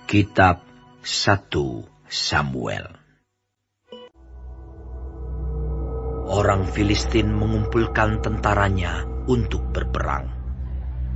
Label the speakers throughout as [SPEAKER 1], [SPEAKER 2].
[SPEAKER 1] Kitab 1 Samuel. Orang Filistin mengumpulkan tentaranya untuk berperang.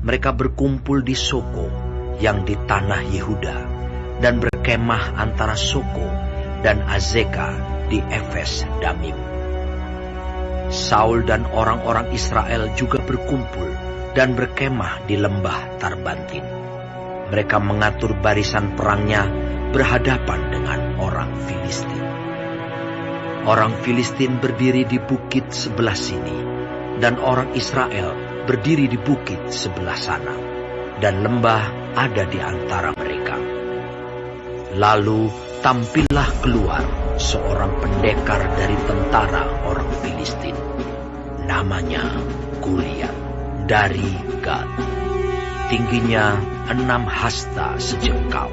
[SPEAKER 1] Mereka berkumpul di Soko yang di tanah Yehuda dan berkemah antara Soko dan Azeka di Efes Damim. Saul dan orang-orang Israel juga berkumpul dan berkemah di lembah Tarbantin. Mereka mengatur barisan perangnya berhadapan dengan orang Filistin. Orang Filistin berdiri di bukit sebelah sini, dan orang Israel berdiri di bukit sebelah sana, dan lembah ada di antara mereka. Lalu tampillah keluar seorang pendekar dari tentara orang Filistin. Namanya Goliat dari Gad. Tingginya 6 hasta sejengkal.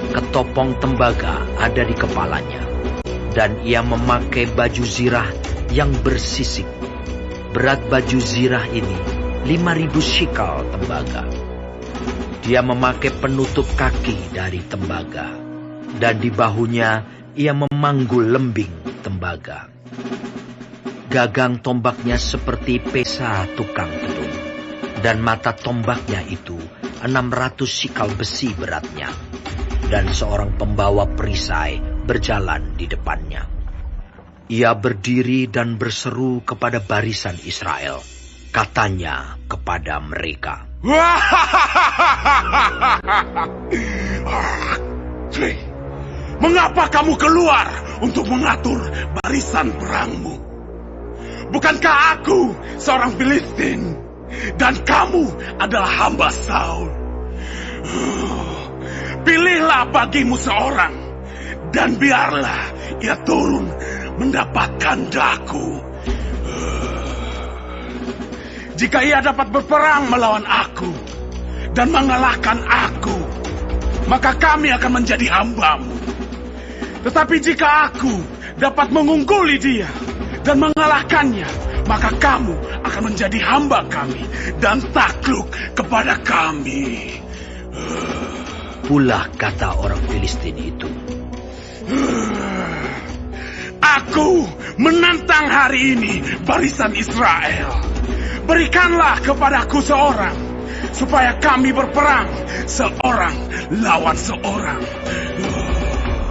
[SPEAKER 1] Ketopong tembaga ada di kepalanya, dan ia memakai baju zirah yang bersisik. Berat baju zirah ini 5.000 shikal tembaga. Dia memakai penutup kaki dari tembaga, dan di bahunya ia memanggul lembing tembaga. Gagang tombaknya seperti pesa tukang tenun, dan mata tombaknya itu 600 shikal besi beratnya, dan seorang pembawa perisai berjalan di depannya. Ia berdiri dan berseru kepada barisan Israel. Katanya kepada mereka,
[SPEAKER 2] "Mengapa kamu keluar untuk mengatur barisan perangmu? Bukankah aku seorang Filistin, dan kamu adalah hamba Saul? Pilihlah bagimu seorang, dan biarlah ia turun mendapatkan daku. Jika ia dapat berperang melawan aku dan mengalahkan aku, maka kami akan menjadi hambamu. Tetapi jika aku dapat mengungguli dia dan mengalahkannya, maka kamu akan menjadi hamba kami dan takluk kepada kami."
[SPEAKER 1] Pula kata orang Filistin itu,
[SPEAKER 2] "Aku menantang hari ini barisan Israel. Berikanlah kepadaku seorang, supaya kami berperang seorang lawan seorang."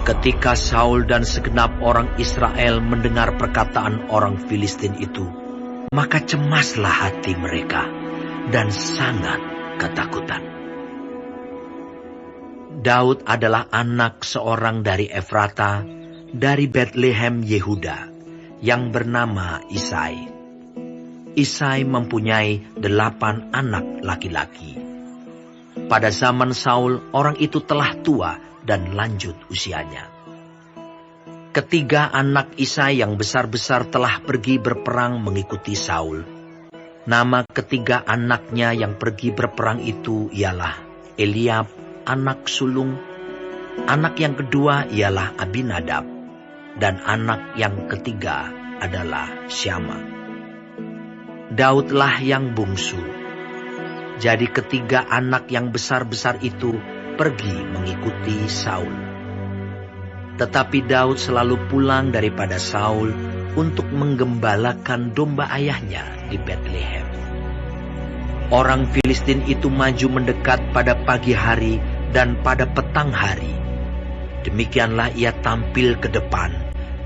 [SPEAKER 1] Ketika Saul dan segenap orang Israel mendengar perkataan orang Filistin itu, maka cemaslah hati mereka dan sangat ketakutan. Daud adalah anak seorang dari Efrata, dari Betlehem Yehuda, yang bernama Isai. Isai mempunyai 8 anak laki-laki. Pada zaman Saul, orang itu telah tua dan lanjut usianya. Ketiga anak Isai yang besar-besar telah pergi berperang mengikuti Saul. Nama ketiga anaknya yang pergi berperang itu ialah Eliab, anak sulung. Anak yang kedua ialah Abinadab, dan anak yang ketiga adalah Syama. Daudlah yang bungsu. Jadi ketiga anak yang besar-besar itu pergi mengikuti Saul. Tetapi Daud selalu pulang daripada Saul untuk menggembalakan domba ayahnya di Betlehem. Orang Filistin itu maju mendekat pada pagi hari dan pada petang hari. Demikianlah ia tampil ke depan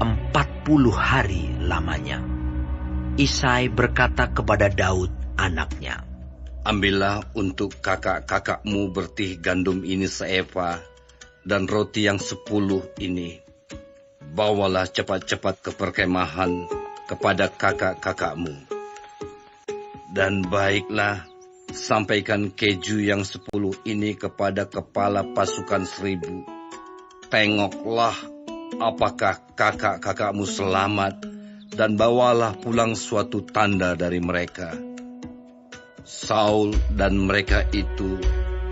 [SPEAKER 1] 40 hari lamanya. Isai berkata kepada Daud anaknya,
[SPEAKER 3] "Ambillah untuk kakak-kakakmu bertih gandum ini seeva, dan roti yang 10 ini. Bawalah cepat-cepat ke perkemahan kepada kakak-kakakmu. Dan baiklah, sampaikan keju yang 10 ini kepada kepala pasukan 1000. Tengoklah apakah kakak-kakakmu selamat, dan bawalah pulang suatu tanda dari mereka." Saul dan mereka itu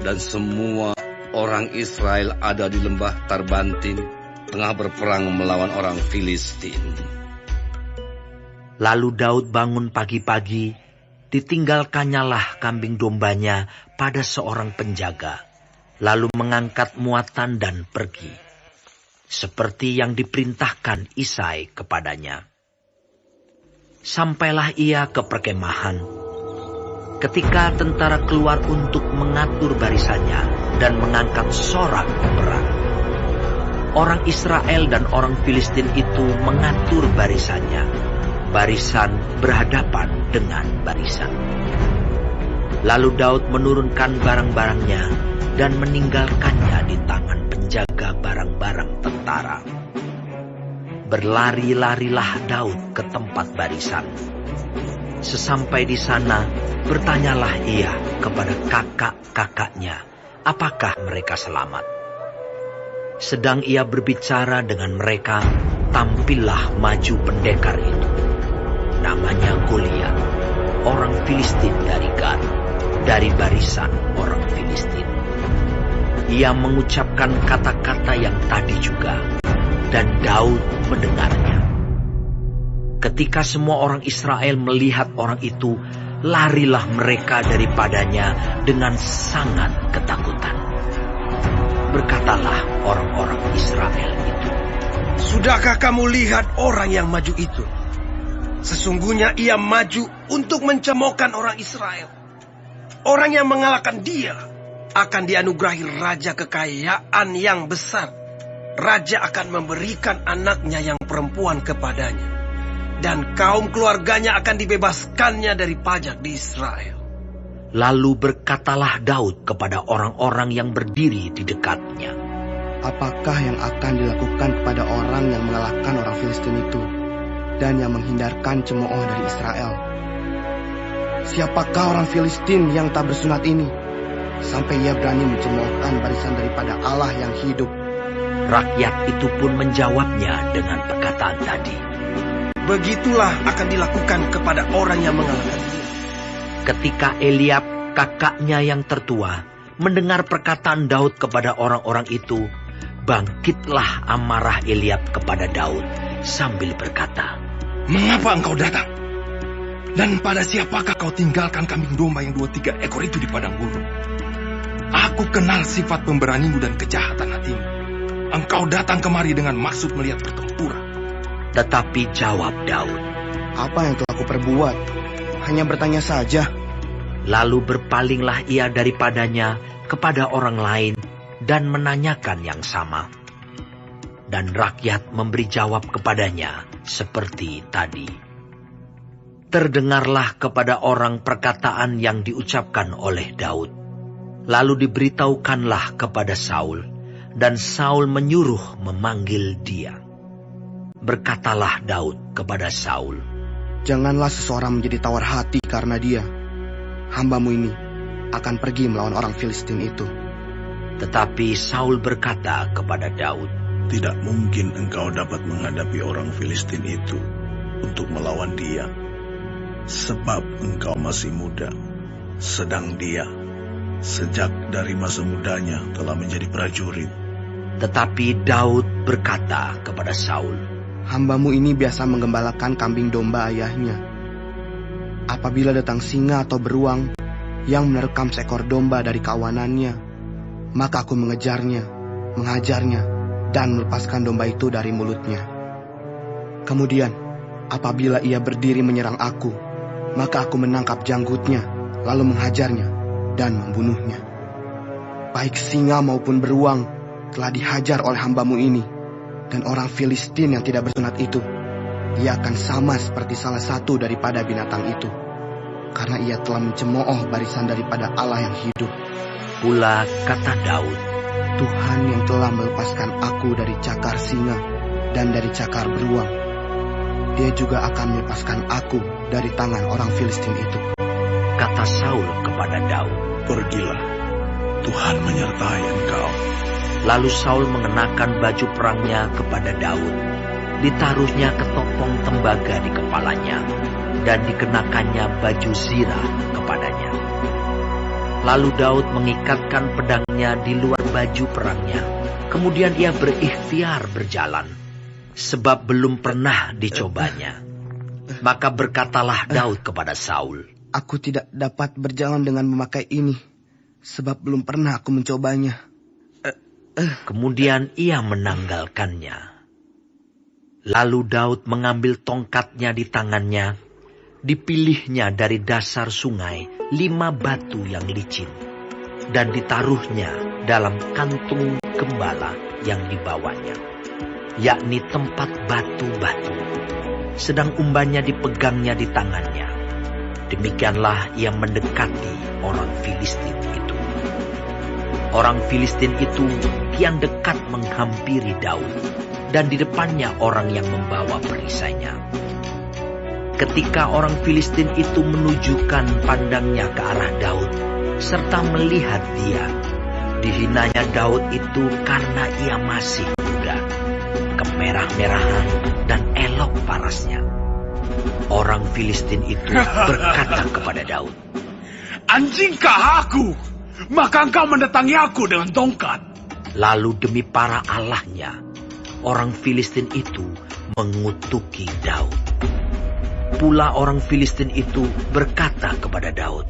[SPEAKER 3] dan semua orang Israel ada di lembah Tarbantin, tengah berperang melawan orang Filistin.
[SPEAKER 1] Lalu Daud bangun pagi-pagi, ditinggalkannyalah kambing dombanya pada seorang penjaga, lalu mengangkat muatan dan pergi, seperti yang diperintahkan Isai kepadanya. Sampailah ia ke perkemahan. Ketika tentara keluar untuk mengatur barisannya dan mengangkat sorak perang, orang Israel dan orang Filistin itu mengatur barisannya. Barisan berhadapan dengan barisan. Lalu Daud menurunkan barang-barangnya dan meninggalkannya di tangan penjaga barang-barang tentara. Berlari-larilah Daud ke tempat barisan. Sesampai di sana, bertanyalah ia kepada kakak-kakaknya, apakah mereka selamat. Sedang ia berbicara dengan mereka, tampillah maju pendekar itu. Namanya Goliat, orang Filistin dari Gat, dari barisan orang Filistin. Ia mengucapkan kata-kata yang tadi juga, dan Daud mendengarnya. Ketika semua orang Israel melihat orang itu, larilah mereka daripadanya dengan sangat ketakutan. Berkatalah orang-orang Israel itu,
[SPEAKER 4] "Sudahkah kamu lihat orang yang maju itu? Sesungguhnya ia maju untuk mencemoohkan orang Israel. Orang yang mengalahkan dia akan dianugerahi raja kekayaan yang besar. Raja akan memberikan anaknya yang perempuan kepadanya, dan kaum keluarganya akan dibebaskannya dari pajak di Israel."
[SPEAKER 1] Lalu berkatalah Daud kepada orang-orang yang berdiri di dekatnya,
[SPEAKER 5] "Apakah yang akan dilakukan kepada orang yang mengalahkan orang Filistin itu dan yang menghindarkan cemooh dari Israel? Siapakah orang Filistin yang tak bersunat ini, sampai ia berani mencemoohkan barisan daripada Allah yang hidup?"
[SPEAKER 1] Rakyat itu pun menjawabnya dengan perkataan tadi,
[SPEAKER 4] "Begitulah akan dilakukan kepada orang yang mengalahkan dia."
[SPEAKER 1] Ketika Eliab, kakaknya yang tertua, mendengar perkataan Daud kepada orang-orang itu, bangkitlah amarah Eliab kepada Daud sambil berkata,
[SPEAKER 6] "Mengapa engkau datang? Dan pada siapakah kau tinggalkan kambing domba yang 2-3 ekor itu di padang gurun? Aku kenal sifat pemberanimu dan kejahatan hatimu. Engkau datang kemari dengan maksud melihat pertempuran."
[SPEAKER 1] Tetapi jawab Daud,
[SPEAKER 5] "Apa yang telah kuperbuat? Hanya bertanya saja."
[SPEAKER 1] Lalu berpalinglah ia daripadanya kepada orang lain dan menanyakan yang sama. Dan rakyat memberi jawab kepadanya seperti tadi. Terdengarlah kepada orang perkataan yang diucapkan oleh Daud. Lalu diberitahukanlah kepada Saul, dan Saul menyuruh memanggil dia. Berkatalah Daud kepada Saul,
[SPEAKER 5] "Janganlah seseorang menjadi tawar hati karena dia. Hambamu ini akan pergi melawan orang Filistin itu."
[SPEAKER 1] Tetapi Saul berkata kepada Daud,
[SPEAKER 2] Tidak mungkin engkau dapat menghadapi orang Filistin itu untuk melawan dia, sebab engkau masih muda, sedang dia sejak dari masa mudanya telah menjadi prajurit.
[SPEAKER 1] Tetapi Daud berkata kepada Saul,
[SPEAKER 5] "Hambamu ini biasa menggembalakan kambing domba ayahnya. Apabila datang singa atau beruang yang menerkam seekor domba dari kawanannya, maka aku mengejarnya, menghajarnya, dan melepaskan domba itu dari mulutnya. Kemudian, apabila ia berdiri menyerang aku, maka aku menangkap janggutnya, lalu menghajarnya dan membunuhnya. Baik singa maupun beruang telah dihajar oleh hambamu ini, dan orang Filistin yang tidak bersunat itu, ia akan sama seperti salah satu daripada binatang itu, karena ia telah mencemooh barisan daripada Allah yang hidup."
[SPEAKER 1] Pula kata Daud,
[SPEAKER 5] "Tuhan yang telah melepaskan aku dari cakar singa dan dari cakar beruang, Dia juga akan melepaskan aku dari tangan orang Filistin itu."
[SPEAKER 1] Kata Saul kepada Daud,
[SPEAKER 2] Pergilah, Tuhan menyertai engkau.
[SPEAKER 1] Lalu Saul mengenakan baju perangnya kepada Daud, ditaruhnya ketopong tembaga di kepalanya, dan dikenakannya baju zirah kepadanya. Lalu Daud mengikatkan pedangnya di luar baju perangnya. Kemudian ia berikhtiar berjalan, sebab belum pernah dicobanya. Maka berkatalah Daud kepada Saul,
[SPEAKER 5] "Aku tidak dapat berjalan dengan memakai ini. sebab belum pernah aku mencobanya.
[SPEAKER 1] Kemudian ia menanggalkannya. Lalu Daud mengambil tongkatnya di tangannya. Dipilihnya dari dasar sungai 5 batu yang licin. Dan ditaruhnya dalam kantung gembala yang dibawanya, yakni tempat batu-batu. Sedang umbannya dipegangnya di tangannya. Demikianlah ia mendekati orang Filistin itu. Orang Filistin itu kian dekat menghampiri Daud, dan di depannya orang yang membawa perisainya. Ketika orang Filistin itu menunjukkan pandangnya ke arah Daud, serta melihat dia, dihinanya Daud itu karena ia masih muda, kemerah-merahan dan elok parasnya. Orang Filistin itu berkata kepada Daud,
[SPEAKER 2] "Anjingkah aku? Maka engkau mendatangi aku dengan tongkat."
[SPEAKER 1] Lalu demi para allahnya, orang Filistin itu mengutuki Daud. Pula orang Filistin itu berkata kepada Daud,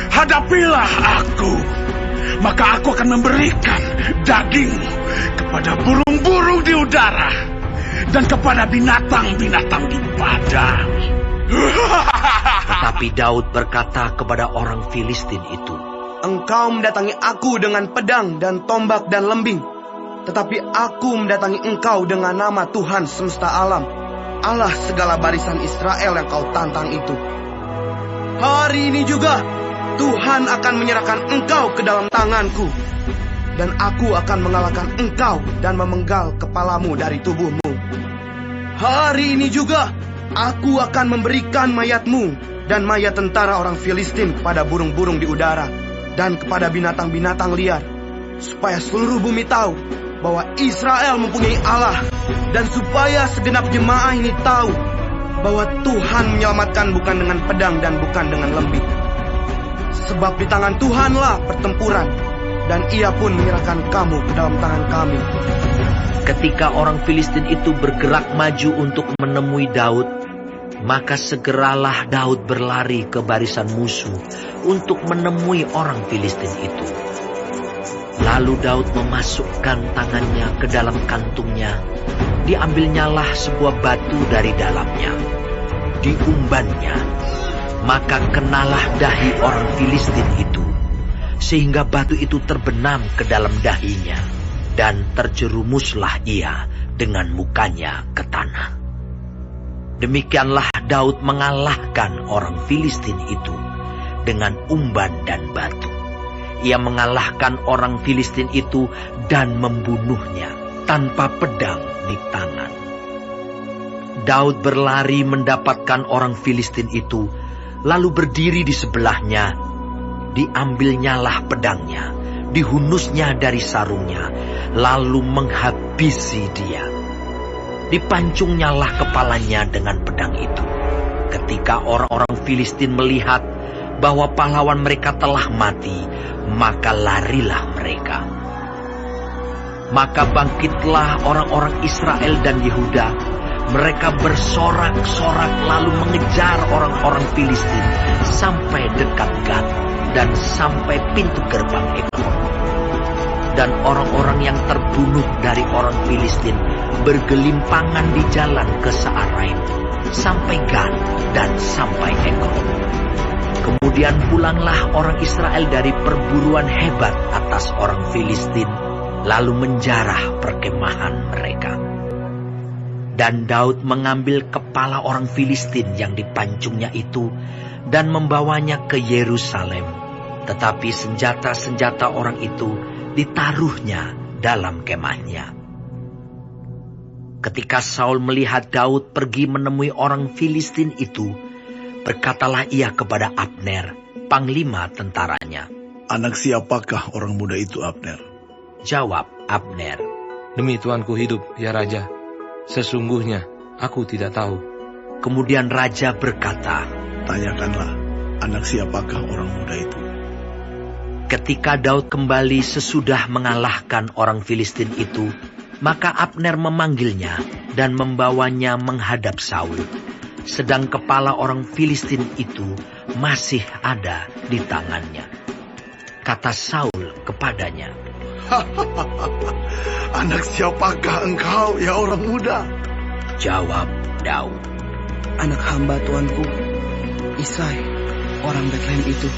[SPEAKER 2] "Hadapilah aku, maka aku akan memberikan dagingmu kepada burung-burung di udara dan kepada binatang-binatang di padang."
[SPEAKER 1] Tetapi Daud berkata kepada orang Filistin itu,
[SPEAKER 5] Engkau mendatangi aku dengan pedang dan tombak dan lembing, tetapi aku mendatangi engkau dengan nama Tuhan semesta alam, Allah segala barisan Israel yang kau tantang itu. Hari ini juga Tuhan akan menyerahkan engkau ke dalam tanganku, dan aku akan mengalahkan engkau dan memenggal kepalamu dari tubuhmu. Hari ini juga aku akan memberikan mayatmu dan mayat tentara orang Filistin kepada burung-burung di udara dan kepada binatang-binatang liar, supaya seluruh bumi tahu bahwa Israel mempunyai Allah, dan supaya segenap jemaah ini tahu bahwa Tuhan menyelamatkan bukan dengan pedang dan bukan dengan lembing. Sebab di tangan Tuhanlah pertempuran, dan ia pun menyerahkan kamu ke dalam tangan kami.
[SPEAKER 1] ketika orang Filistin itu bergerak maju untuk menemui Daud, maka segeralah Daud berlari ke barisan musuh untuk menemui orang Filistin itu. Lalu Daud memasukkan tangannya ke dalam kantungnya. Diambilnyalah sebuah batu dari dalamnya. Diumbannya. Maka kenalah dahi orang Filistin itu. Sehingga batu itu terbenam ke dalam dahinya. Dan terjerumuslah ia dengan mukanya ke tanah. Demikianlah Daud mengalahkan orang Filistin itu dengan umban dan batu. Ia mengalahkan orang Filistin itu dan membunuhnya tanpa pedang di tangan. Daud berlari mendapatkan orang Filistin itu, lalu berdiri di sebelahnya. Diambilnyalah pedangnya, dihunusnya dari sarungnya, lalu menghabisi dia. Dipancungnyalah kepalanya dengan pedang itu. Ketika orang-orang Filistin melihat bahwa pahlawan mereka telah mati, maka larilah mereka. Maka bangkitlah orang-orang Israel dan Yehuda. Mereka bersorak-sorak lalu mengejar orang-orang Filistin sampai dekat Gat dan sampai pintu gerbang Ekron. Dan orang-orang yang terbunuh dari orang Filistin bergelimpangan di jalan ke Saaraim sampai Gat dan sampai Ekron. Kemudian pulanglah orang Israel dari perburuan hebat atas orang Filistin, lalu menjarah perkemahan mereka. Dan Daud mengambil kepala orang Filistin yang dipancungnya itu dan membawanya ke Yerusalem. Tetapi senjata-senjata orang itu ditaruhnya dalam kemahnya. Ketika Saul melihat Daud pergi menemui orang Filistin itu, berkatalah ia kepada Abner, panglima tentaranya.
[SPEAKER 2] Anak siapakah orang muda itu, Abner?
[SPEAKER 1] Jawab Abner,
[SPEAKER 7] Demi Tuanku hidup, ya Raja, sesungguhnya aku tidak tahu.
[SPEAKER 1] Kemudian Raja berkata,
[SPEAKER 2] Tanyakanlah, anak siapakah orang muda itu?
[SPEAKER 1] ketika Daud kembali sesudah mengalahkan orang Filistin itu, maka Abner memanggilnya dan membawanya menghadap Saul. Sedang kepala orang Filistin itu masih ada di tangannya. Kata Saul kepadanya,
[SPEAKER 2] Anak siapakah engkau, ya orang muda?
[SPEAKER 1] jawab Daud,
[SPEAKER 5] Anak hamba tuanku, Isai, orang Betlehem itu.